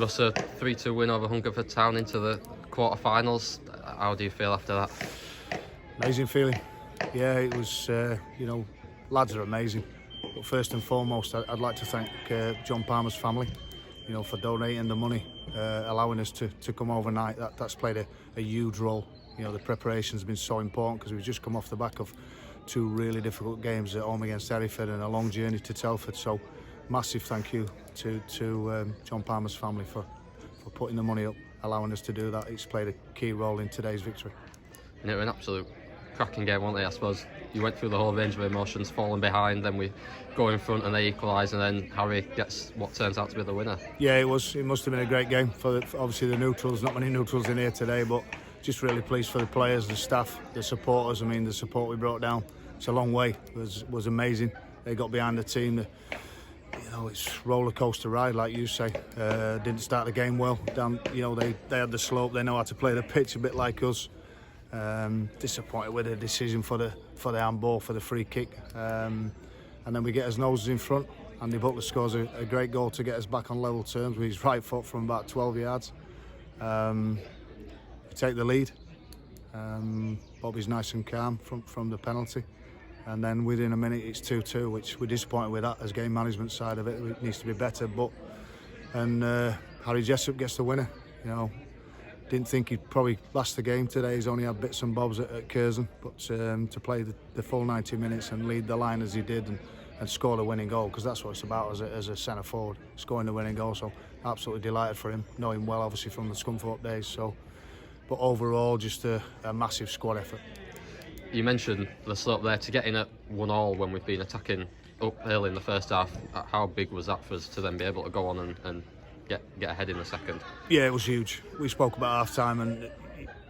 Russ, a 3-2 win over Hungerford Town into the quarter-finals. How do you feel after that? Amazing feeling. Yeah, it was, lads are amazing. But first and foremost, I'd like to thank John Palmer's family, for donating the money, allowing us to come overnight. That's played a huge role. The preparation's been so important because we've just come off the back of 2 really difficult games at home against Hereford and a long journey to Telford. So massive thank you to John Palmer's family for putting the money up, allowing us to do that. It's played a key role in today's victory. And it was an absolute cracking game, wasn't it? I suppose you went through the whole range of emotions, falling behind, then we go in front and they equalise, and then Harry gets what turns out to be the winner. Yeah, it was. It must have been a great game for obviously the neutrals. Not many neutrals in here today, but just really pleased for the players, the staff, the supporters. I mean, the support we brought down, it's a long way. It was amazing. They got behind the team. It's roller coaster ride, like you say. Didn't start the game well. They had the slope. They know how to play the pitch a bit like us. Disappointed with the decision for the handball, for the free kick, and then we get his noses in front. Andy Butler scores a great goal to get us back on level terms with his right foot from about 12 yards. We take the lead. Bobby's nice and calm from the penalty, and then within a minute it's 2-2, which we're disappointed with that as game management side of it. It needs to be better, and Harry Jessup gets the winner. Didn't think he'd probably last the game today. He's only had bits and bobs at Curzon, but to play the full 90 minutes and lead the line as he did and score the winning goal, because that's what it's about as a centre forward, scoring the winning goal. So absolutely delighted for him, know him well obviously from the Scunthorpe days. So, but overall just a massive squad effort. You mentioned the slope there, to get in at 1-1 when we've been attacking uphill in the first half. How big was that for us to then be able to go on and get ahead in the second? Yeah, it was huge. We spoke about half time, and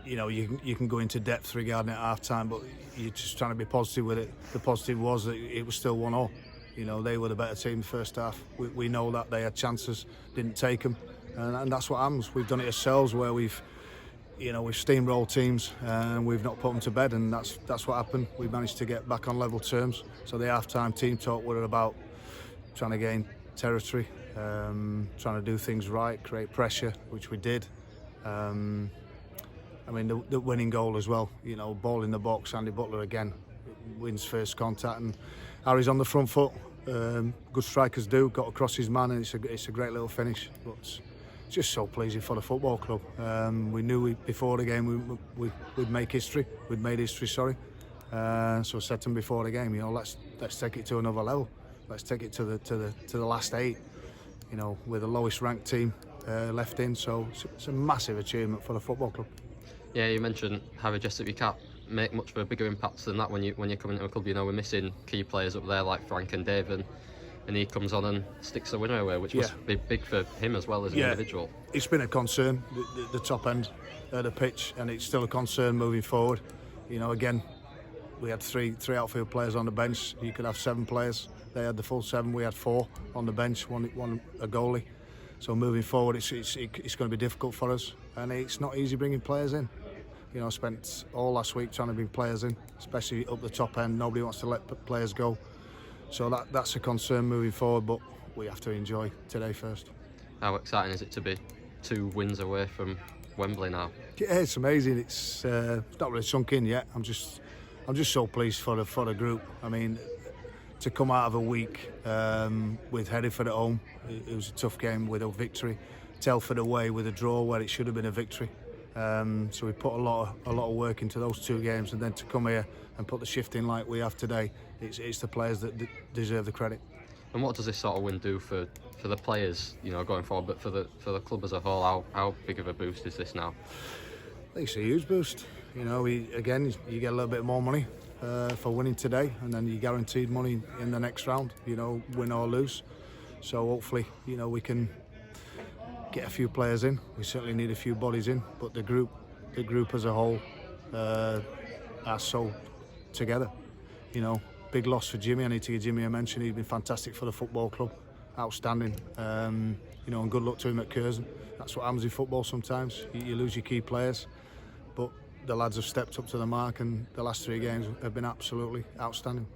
you can go into depth regarding it at half time, but you're just trying to be positive with it. The positive was that it was still 1-0. They were the better team the first half. We know that they had chances, didn't take them, and that's what happens. We've done it ourselves where we've steamrolled teams and we've not put them to bed, and that's what happened. We managed to get back on level terms. So the half-time team talk were about trying to gain territory, trying to do things right, create pressure, which we did. The winning goal as well, ball in the box. Andy Butler again wins first contact, and Harry's on the front foot. Good strikers do, got across his man, and it's a great little finish. But it's just so pleasing for the football club. We knew before the game we'd make history. We'd made history, sorry. So I said to him before the game, let's take it to another level. Let's take it to the last 8. With the lowest ranked team left in, so it's a massive achievement for the football club. Yeah, you mentioned Harry Jessup. You can't make much of a bigger impact than that when you're coming into a club. We're missing key players up there like Frank and Dave, and he comes on and sticks the winner away, which must be big for him as well as an individual. It's been a concern, the top end of the pitch, and it's still a concern moving forward. Again, we had three outfield players on the bench. You could have 7 players. They had the full 7. We had 4 on the bench, one a goalie. So moving forward, it's going to be difficult for us, and it's not easy bringing players in. I spent all last week trying to bring players in, especially up the top end. Nobody wants to let players go, so that's a concern moving forward. But we have to enjoy today first. How exciting is it to be 2 wins away from Wembley now? Yeah, it's amazing. It's not really sunk in yet. I'm just so pleased for the group. I mean, to come out of a week with Hereford at home, it was a tough game with a victory. Telford away with a draw where it should have been a victory. So we put a lot of work into those 2 games, and then to come here and put the shift in like we have today, it's the players that deserve the credit. And what does this sort of win do for the players, going forward, but for the club as a whole? How big of a boost is this now? I think it's a huge boost. You get a little bit more money for winning today, and then you're guaranteed money in the next round, win or lose. So hopefully, we can get a few players in. We certainly need a few bodies in, but the group as a whole are so together. Big loss for Jimmy. I need to give Jimmy a mention. He's been fantastic for the football club, outstanding. And good luck to him at Curzon. That's what happens in football sometimes. You lose your key players, but the lads have stepped up to the mark, and the last 3 games have been absolutely outstanding.